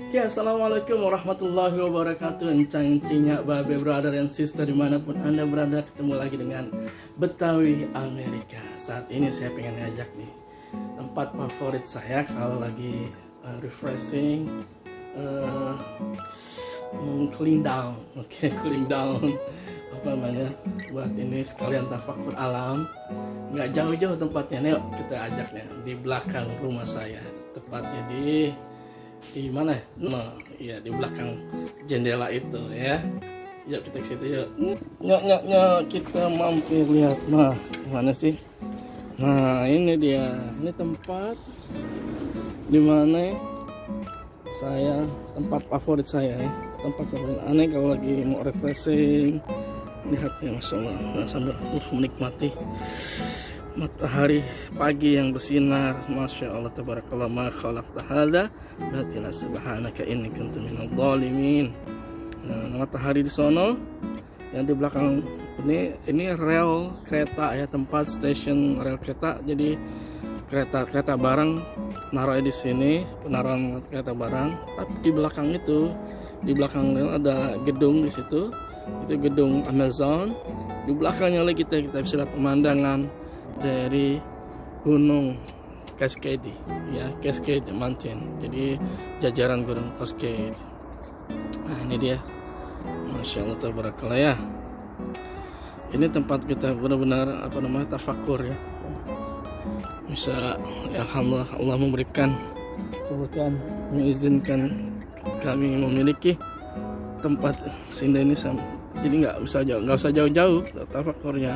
Oke, assalamualaikum warahmatullahi wabarakatuh. Encang-encingnya babe, brother and sister dimanapun anda berada, ketemu lagi dengan Betawi Amerika. Saat ini saya pengen ngajak nih tempat favorit saya kalau lagi refreshing, cooling down. Oke, cooling down apa namanya, buat ini sekalian tafakur alam. Nggak jauh-jauh tempatnya, yuk kita ajaknya di belakang rumah saya, tepatnya di mana ya? Nah, iya di belakang jendela itu ya. Yuk kita ke situ yuk. Nyok kita mampir lihat. Nah, mana sih? Nah, ini dia. Ini tempat di mana saya, tempat favorit saya ya. Tempat favorit aneh kalau lagi mau refreshing. Lihat ya, Masya Allah. Nah, sambil menikmati matahari pagi yang bersinar. Masya Allah, tabarakallah, ma khalaqta hadza batila subhanaka inni kuntu minadh dhalimin. Nah, matahari di sono, yang di belakang ini rel kereta ya, tempat stasiun rel kereta. Jadi kereta barang naruh di sini, penaruhan kereta barang. Tapi di belakang itu, di belakang rel ada gedung di situ. Itu gedung Amazon. Di belakangnya lagi kita bisa lihat pemandangan dari Gunung Cascade ya, Cascade Mountain. Jadi jajaran Gunung Cascade. Nah, ini dia. Masya Allah, tabarakallah ya. Ini tempat kita benar-benar tafakur ya. Bisa ya, alhamdulillah Allah memberikan mengizinkan kami memiliki tempat sini ini. Jadi nggak usah jauh-jauh tafakurnya.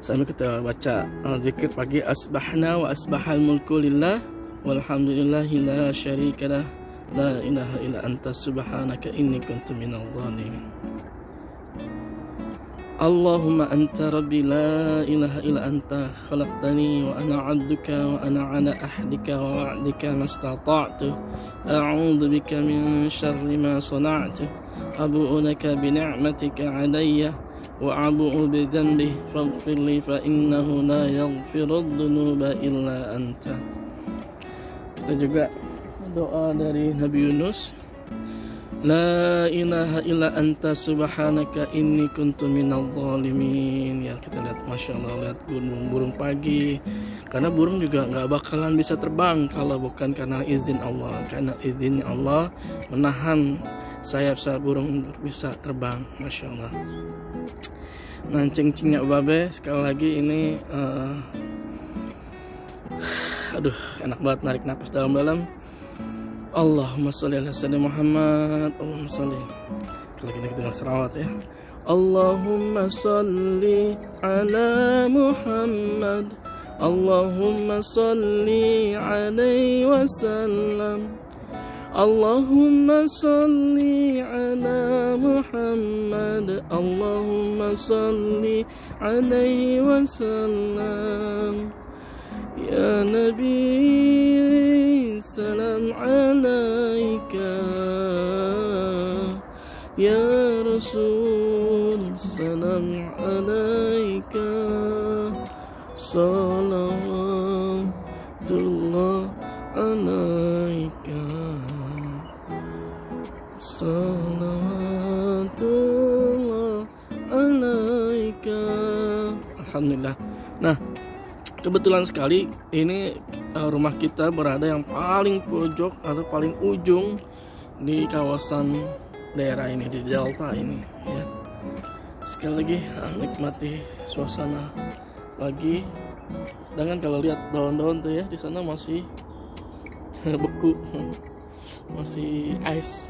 Sambil kita baca zikir pagi, asbahna wa asbahal mulku lillah walhamdulillahi la syarika lah, la ilaha illa anta subhanaka inni kuntu minadh dhalimin. Allahumma anta rabbi la ilaha illa anta khalaqtani wa ana 'abduka wa ana 'ala ahdika wa wa'dika mastata'tu a'udzu bika min syarri ma sana'tu abu'u laka bi ni'matika 'alayya wa abu'u bi dhanbi faghfir li fa innahu la yaghfiru dhunuba illa anta. Kita juga doa dari Nabi Yunus, la ilaha illa anta subhanaka inni kuntu minadh dhalimin. Ya, kita lihat, Masya Allah, lihat burung pagi. Karena burung juga nggak bakalan bisa terbang kalau bukan karena izin Allah. Karena izinnya Allah menahan sayap-sayap burung untuk bisa terbang. Masya Allah. Nah, cing-cingnya babe, sekali lagi ini aduh, enak banget narik napas dalam-dalam. Allahumma sholli ala sayyidina Muhammad. Allahumma sholli. Kalau kita dengar selawat ya. Allahumma sholli ala Muhammad. Allahumma sholli alaihi wasallam. Allahumma sholli ala Muhammad. Allahumma sholli alaihi wasallam. Ya Nabi, salam alaika. Ya Rasul, salam alaika. Salawatullah alaika. Salawatullah alaika. Alhamdulillah. Nah, kebetulan sekali ini rumah kita berada yang paling pojok atau paling ujung di kawasan daerah ini, di Delta ini ya. Sekali lagi nikmati suasana pagi. Sedangkan kalau lihat daun-daun tuh ya, di sana masih beku, masih ice.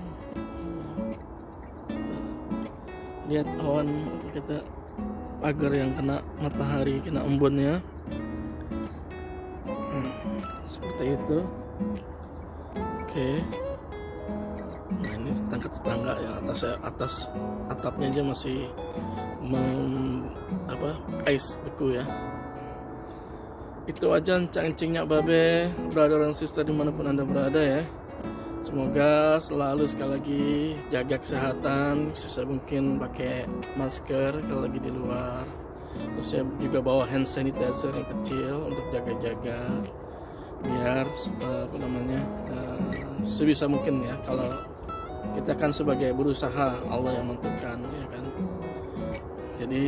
Lihat awan kita, pagar yang kena matahari, kena embunnya. Seperti itu. Oke. Nah, ini tetangga yang atas atapnya aja masih ice, beku ya. Itu aja encang-encingnya babe, brother and sister dimanapun anda berada ya. Semoga selalu sekali lagi jaga kesehatan, sebisa mungkin pakai masker kalau lagi di luar. Terus saya juga bawa hand sanitizer yang kecil untuk jaga-jaga. biar sebisa mungkin ya, kalau kita kan sebagai berusaha, Allah yang menentukan ya kan. Jadi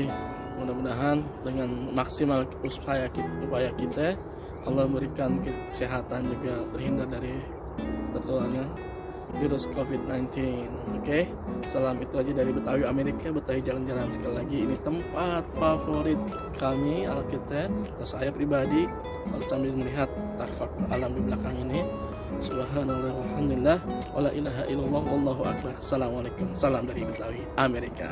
mudah-mudahan dengan maksimal upaya kita, Allah memberikan kesehatan juga, terhindar dari tertularnya virus COVID-19. Oke, salam itu aja dari Betawi Amerika, Betawi Jalan-Jalan. Sekali lagi, ini tempat favorit kami, kita atau saya pribadi, sambil melihat tafakur alam di belakang ini. Subhanallah walhamdulillah wala ilaha illallah wallahu akbar. Assalamualaikum, salam dari Betawi Amerika.